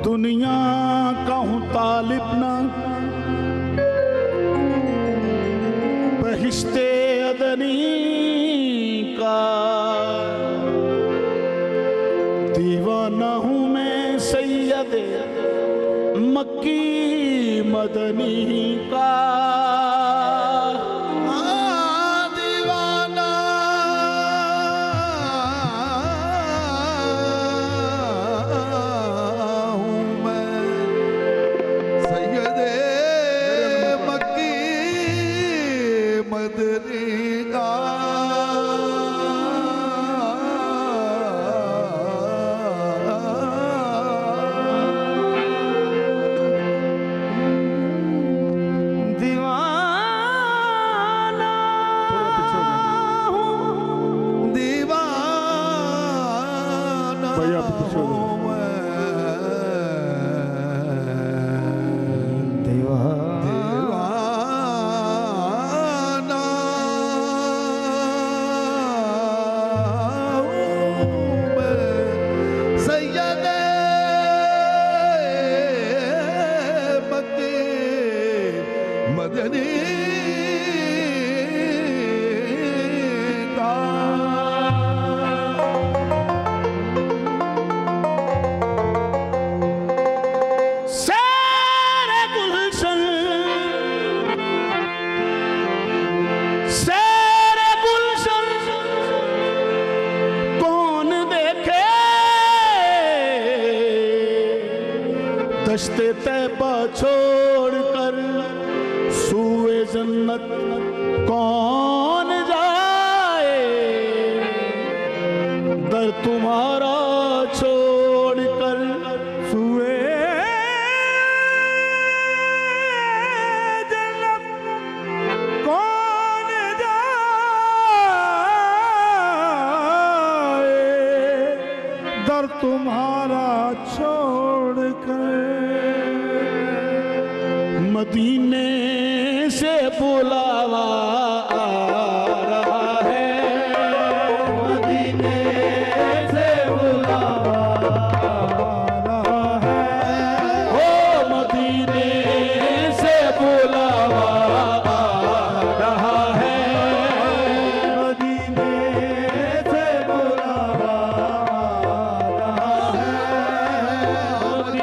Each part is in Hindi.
दुनिया का हूँ तालिब ना, बहिश्ते अदनी का दीवाना हूँ मैं सैयद मक्की मदनी का। दश्ते तैबा छोड़कर सूए जन्नत कौन जाए, दर तुम्हारा छोड़कर सूए जन्नत कौन जाए, दर तुम्हारा छोड़कर। मदीने से बुलावा आ रहा है, मदीने से बुलावा आ रहा है, ओ मदीने से बुलावा आ रहा है, मदीने से बुलावा आ रहा है, मदीने से बुलावा मदीने से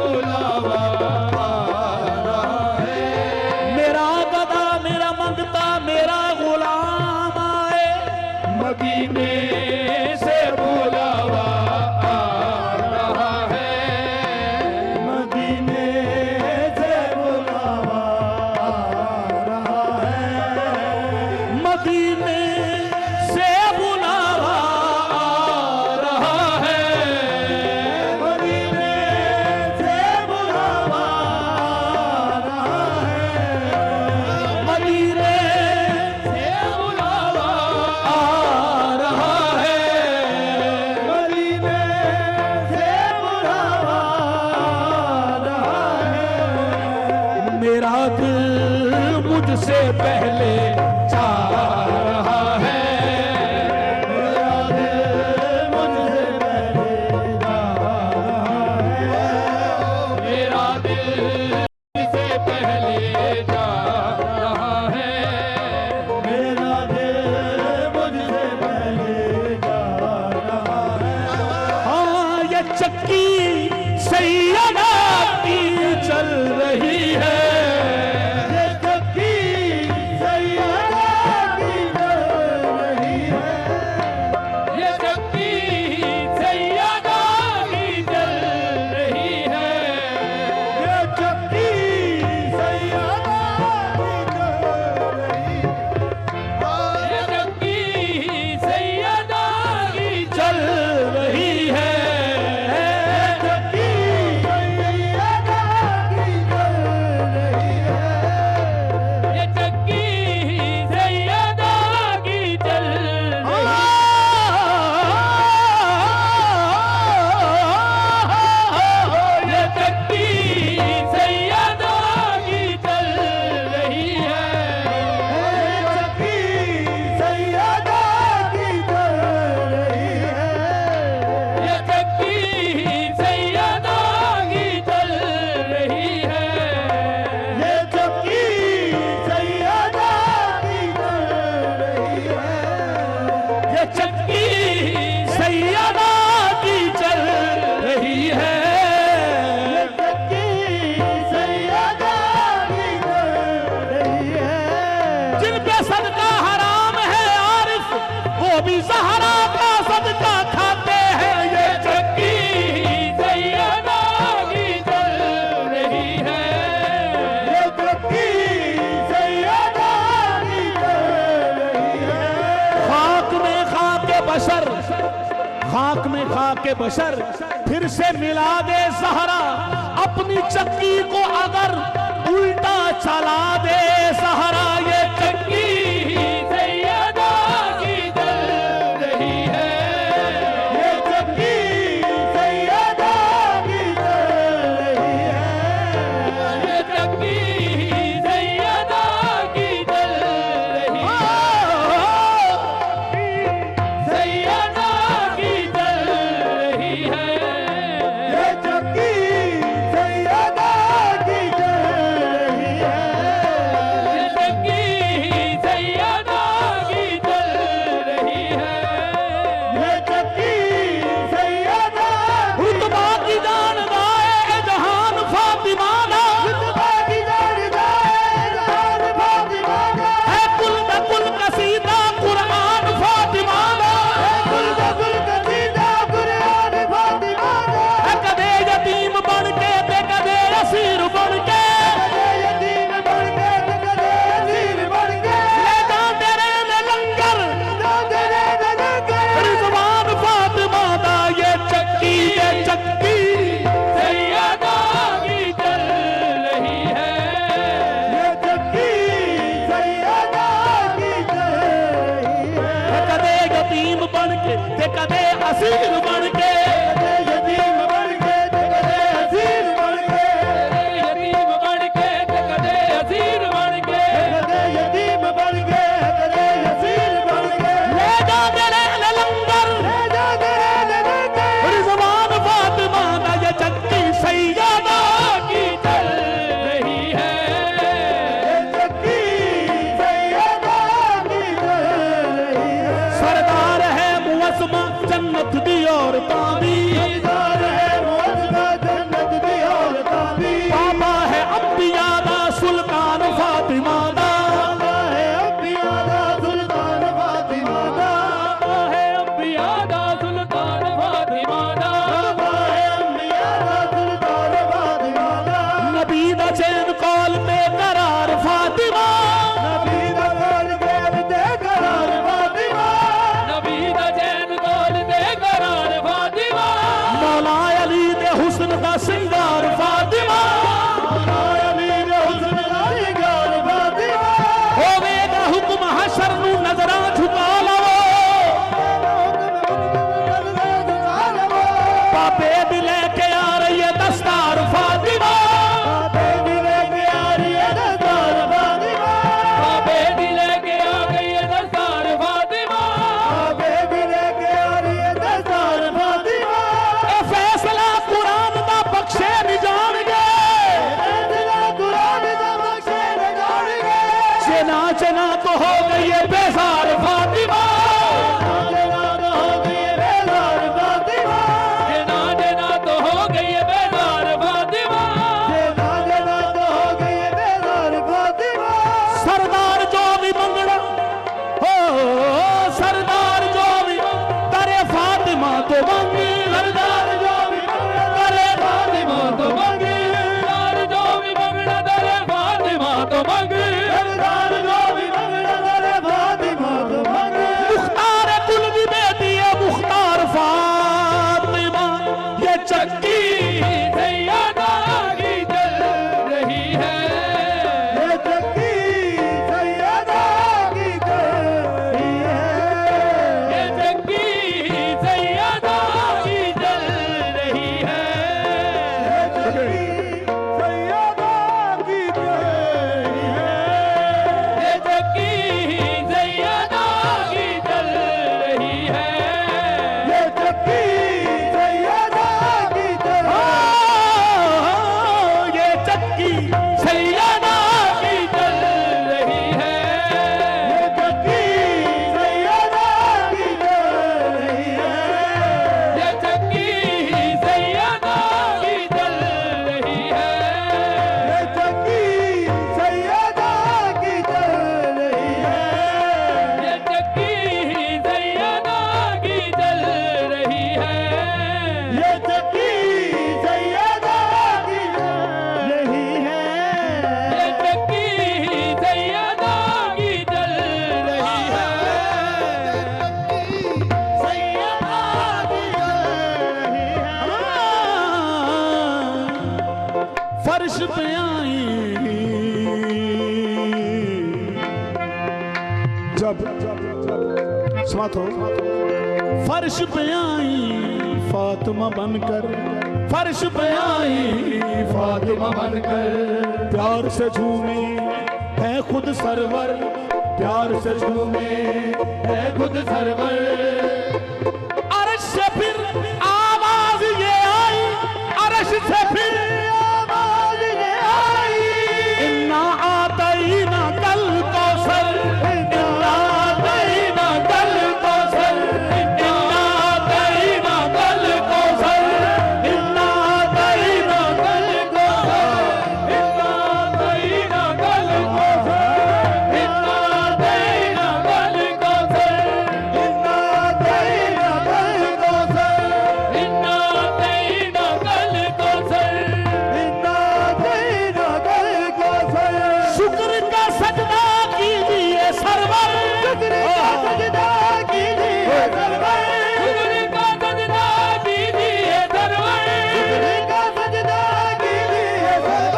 बुलावा आ रहा है, मदीने से बुलावा आ रहा है, मदीने से बुलावा आ रहा है, मदीने से बुलावा आ रहा है, मदीने से बुलावा आ रहा है, मदीने से बुलावा आ रहा है। मेरा दिल मुझसे पहले जा रहा है, मेरा दिल मुझसे पहले जा रहा है, मेरा दिल मुझसे पहले जा रहा है, मेरा दिल मुझसे पहले जा रहा है। हाँ ये चक्की सैयदा की चल रही है, ये चक्की सैयदा की चल रही है, ये चक्की सैयदा की चल रही है, ये चक्की सैयदा की चल रही है, ये चक्की सैयदा की चल रही है, ये चक्की सैयदा की चल के बशर फिर से मिला दे ज़हरा, अपनी चक्की को अगर उल्टा चला दे ज़हरा, ये चक्की सैयदा की जल रही है, ये चक्की सैयदा की जल रही है, ये चक्की सैयदा की जल रही है, सैयदा की जल रही है, ये चक्की सैयदा की जल रही है, ये चक्की सैयदा की जल रही है, ये चक्की सैयदा रुतबा की जान दाए जहान फातिमा दा, रुतबा की जान दाए जहान फातिमा दा, है कुल कसीदा कुरान फातिमा दा, है कुल कसीदा कुरान फातिमा दा, है कदे यतीम बन के ते कदे असीर बन के, कदे यतीम बन के ते कदे असीर बन के, ले जाते रहने लंगर, जाते रहने लंगर, रिजवान फातिमा दा, ये चक्की सैयदा की चल रही है, ये चक्की सैयदा की चल रही है, कदे यतीम बन के ते कदे असीर बन के, कदे यतीम बन के ते कदे असीर बन के, यतीम बन के ते कदे असीर बन के, कदे यतीम बन के कदे असीर बन के, ले जाते रहने लंगर, ले जाते रहने लंगर, रिजवान फातिमा दा, ये चक्की सैयदा की चल रही है, ये चक्की सैयदा की चल रही है, सरदार है मुअज़्ज़मा जन्नत दी औरतां दी, सरदार है मुअज़्ज़मा जन्नत दी औरतां दी, पापा है अंबिया दा सुल्तान फातिमा दा, पापा है अंबिया दा सुल्तान फातिमा दा, पापा है अंबिया दा सुल्तान फातिमा दा, पापा है अंबिया दा सुल्तान फातिमा दा, नबी दा चैन कौल बेकरार फातिमा, नबी दा कौल बेकरार फातिमा, नबी दा चैन कौल बेकरार फातिमा, मौला अली दे हुस्न दा सिंगार फातिमा, मौला अली दे हुस्न दा सिंगार फातिमा, होवेगा हुक्म हशर नू नजरां झुका लवो, पापे भी लेके आ रही है दस्तार फातिमा, पापे भी लेके आ रही है दस्तार फातिमा, पापे भी लेके आ गई है दस्तार फातिमा, पापे भी लेके आ रही है दस्तार फातिमा, ए फैसला कुरान दा बख्शे नहीं जाणगे, फैसला कुरान दा बख्शे नहीं जाणगे, चना तो हो गई है बेजार फातिमा, चना तो हो गई है बेजार फातिमा, चना तो हो गई है बेजार फातिमा, चना तो हो गई है बेजार फातिमा, सरदार जो भी मंगना हो, सरदार जो भी करे फातिमा तो मंगे, सरदार जो भी मंगना करे फातिमा तो मंगे, सरदार जो भी मंगना करे फातिमा तो मंगे, सरदार जो भी मंगना करे फातिमा तो मंगे, मुख्तार कुल की बेटी है मुख्तार फातिमा, ये चक्की सैयदा की चल रही है, ये चक्की सैयदा की चल रही है, ये चक्की सैयदा की चल रही है, ये चक्की सैयदा की चल रही है, ये चक्की सैयदा की चल रही है, ये चक्की सैयदा की चल फर्श पे आई जब समात हो फर्श पे आई फातिमा बनकर फर्श पे आई फातिमा बनकर प्यार से झूमे है खुद सरवर प्यार से झूमे है खुद सरवर अरश से फिर आवाज ये आई अरश से फिर आवाज ये आई इन्ना आतईना कल कौसर इन्ना आतईना कल कौसर इन्ना आतईना कल कौसर इन्ना आतईना कल कौसर इन्ना आतईना कल कौसर इन्ना आतईना कल कौसर इन्ना आतईना कल कौसर इन्ना आतईना कल कौसर इन्ना आतईना कल कौसर शुक्र का सजदा कीजिए सरवर शुक्र का सजदा कीजिए सरवर शुक्र का सजदा कीजिए सरवर शुक्र का सजदा कीजिए सरवर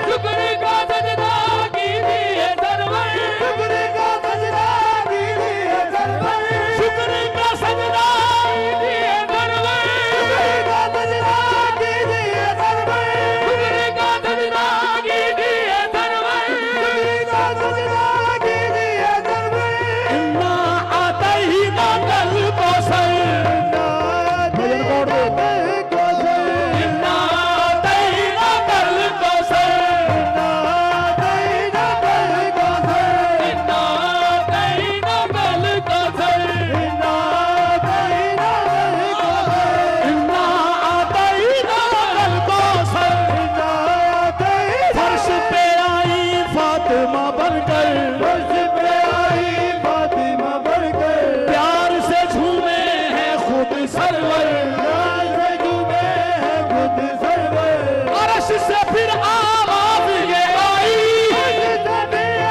शुक्र का सजदा कीजिए सरवर शुक्र का सजदा कीजिए सरवर शुक्र का सजदा कीजिए सरवर शुक्र का सजदा कीजिए सरवर शुक्र का सजदा कीजिए सरवर शुक्र का सजदा कीजिए सरवर इन्ना आतईना कल कौसर भजन कोड दो इन्ना आतईना कल कौसर इन्ना आतईना कल कौसर इन्ना आतईना कल कौसर इन्ना आतईना कल कौसर इन्ना आतईना कल कौसर इन्ना आतईना फर्श पे आई फातिमा बनकर फर्श पे आई फातिमा बनकर प्यार से झूमे हैं खुद सरवर प्यार से झूमे हैं खुद सरवर अरश से फिर आवाज ये आई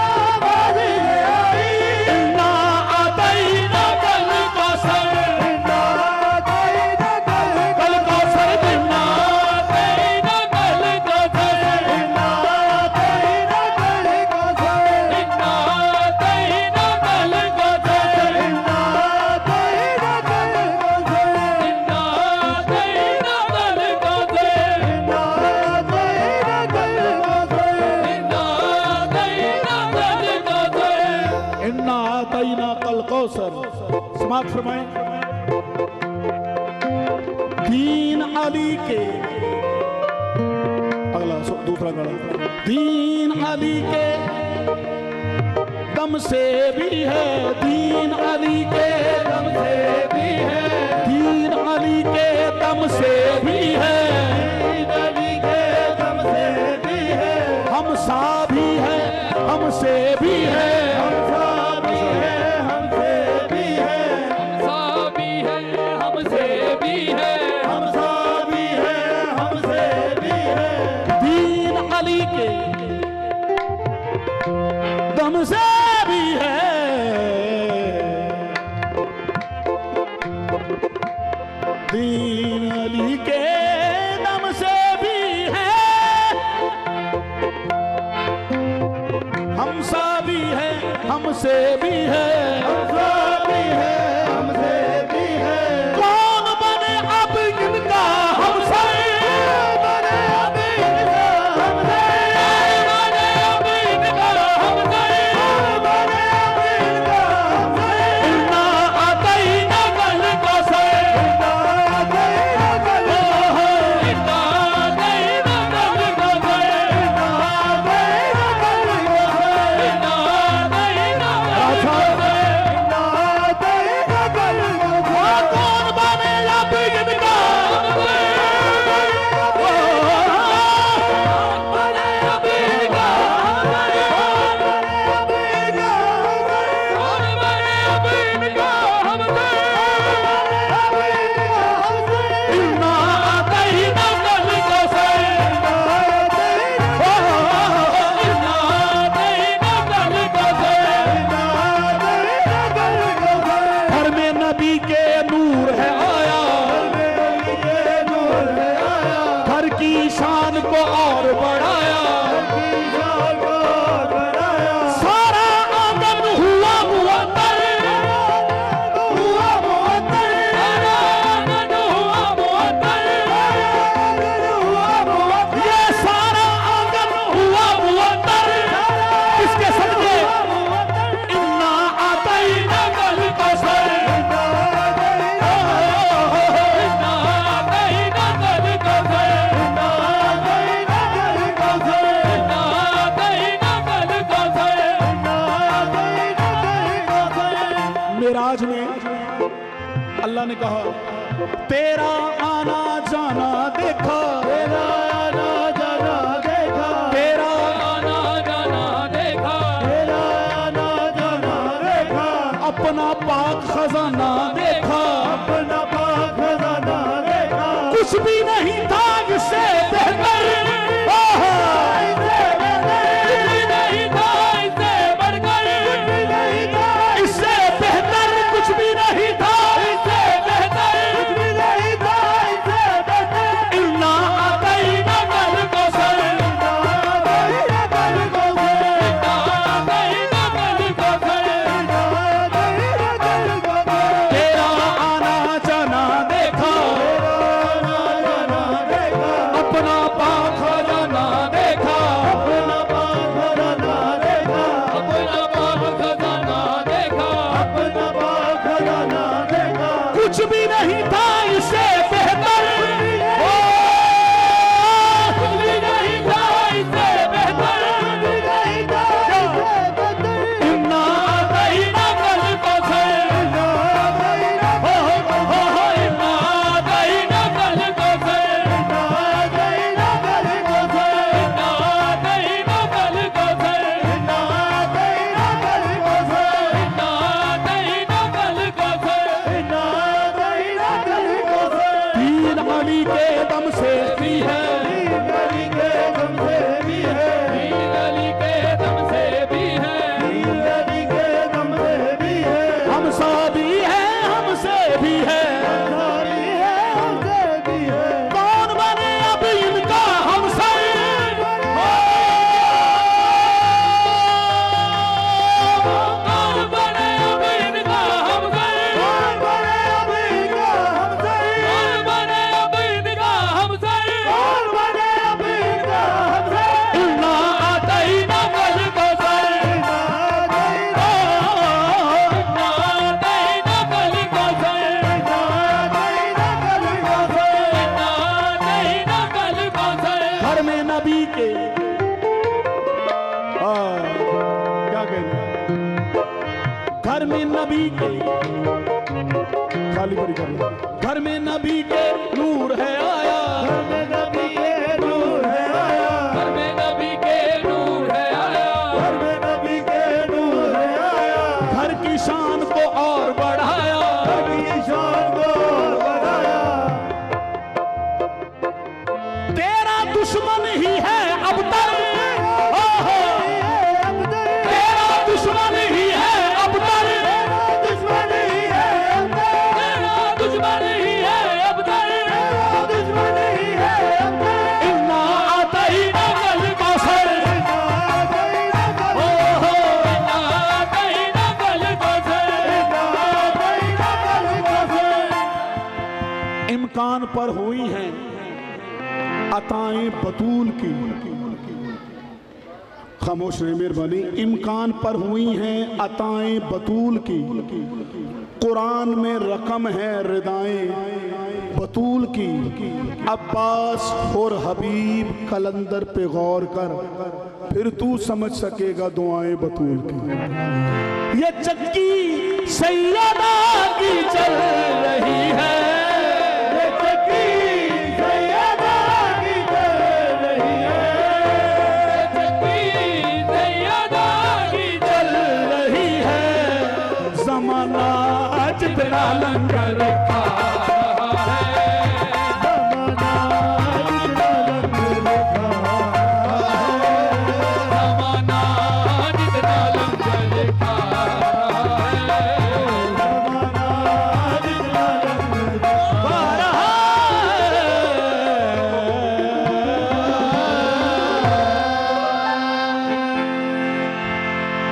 आवाज ये आई इन्ना आतईना कल कौसर इन्ना आतईना कल कौसर इन्ना आतईना कल कौसर इन्ना आतईना कल कौसर इन्ना आतईना कल कौसर इन्ना आतईना कल कौसर इन्ना आतईना कल कौसर इन्ना आतईना कल कौसर इन्ना आतईना कल कौसर इन्ना आतईना कल कौसर समाप्त फरमाएं दीन अली के अगला दूसरा गाना दीन अली के दम से भी है दीन अली के दम से भी है दीन अली के दम से भी है दीन अली के दम से भी है हम सा भी है हमसे भी है हम सा भी है हमसे भी है हम सा भी है हमसे भी है हम सा भी है हमसे भी है दीन अली के दम से भी है दीन अली के दम से भी है हमसा भी है हमसे भी है हमसा भी है हमसे भी है कौन बने अब इनका हमसे बने अब इनका हमसे बने अब इनका हमसे बने अब इनका हमसे इन्ना आतईना कल कौसर इन्ना आतईना कल कौसर इन्ना आतईना कल कौसर इन्ना आतईना कल कौसर इन्ना आतईना कल कौसर इन्ना आतईना कल कौसर कौन बने अब इनका हमसे बने अब इनका हमसे कौन बने अब इनका हमसे इन्ना आतईना कल कौसर इन्ना आतईना कल कौसर इन्ना आतईना कल कौसर घर में नबी के नूर है आया घर की शान को और बढ़ाया अल्लाह ने कहा तेरा आना जाना देखा, तेरा आना जाना देखा, तेरा आना जाना देखा, तेरा आना जाना देखा, अपना पाक खजाना देखा, अपना पाक खजाना देखा, कुछ भी नहीं था इससे बेहतर, कुछ भी नहीं था इससे बेहतर, कुछ भी नहीं था इससे बेहतर, इन्ना आतैना कल कौसर, इन्ना आतैना कल कौसर, इन्ना आतैना कल कौसर, इन्ना आतैना कल कौसर, इन्ना आतैना कल कौसर, इन्ना आतैना कल कौसर, इन्ना आतैना कल कौसर। तीन अली के दम से भी है, तीन अली के दम से भी है, तीन अली के दम से भी है, तीन अली के दम से भी है, हम सादी है हमसे भी है, सादी है हमसे भी है, कौन बने अब इनका हमसे, कौन बने अब इनका हमसर, कौन बने अब इनका हमसे, कौन बने अब इनका हमसर, कौन बने अब इनका हमसे, इन्ना आतैना कल कौसर, इन्ना आतैना, इन्ना आतैना कल कौसर, इन्ना आतैना कल कौसर। इन्ना आतैना कल कौसर। घर में नबी के क्या कहना, घर में नबी के खाली परी कर लो। घर में नबी के नूर है आया, घर में नबी के नूर है आया, घर में नबी के नूर है आया, घर में नबी के नूर है आया, घर की शान को और बढ़ाया, घर की शान को और बढ़ाया, तेरा दुश्मन ही है अबतर, तेरा दुश्मन ही है अबतर, दुश्मन ही है अबतर, तेरा दुश्मन ही है अबतर, दुश्मन ही है अबतर, इन्ना आतैना कल कौसर, इन्ना आतैना कल इन्ना आतैना कल कौसर, इम्कान पर हुई हैं अताएं बतूल की, खामोश रहे मेहरबानी, इम्कान पर हुई हैं अताएं बतूल की, कुरान में रकम है रिदाएं बतूल की, अब्बास और हबीब कलंदर पे गौर कर, फिर तू समझ सकेगा दुआएं बतूल की। ये चक्की सैयदा की चल रही है, ये चक्की सैयदा की चल रही है, चक्की सैयदा की चल रही है, जमाना जितना लंगर रखा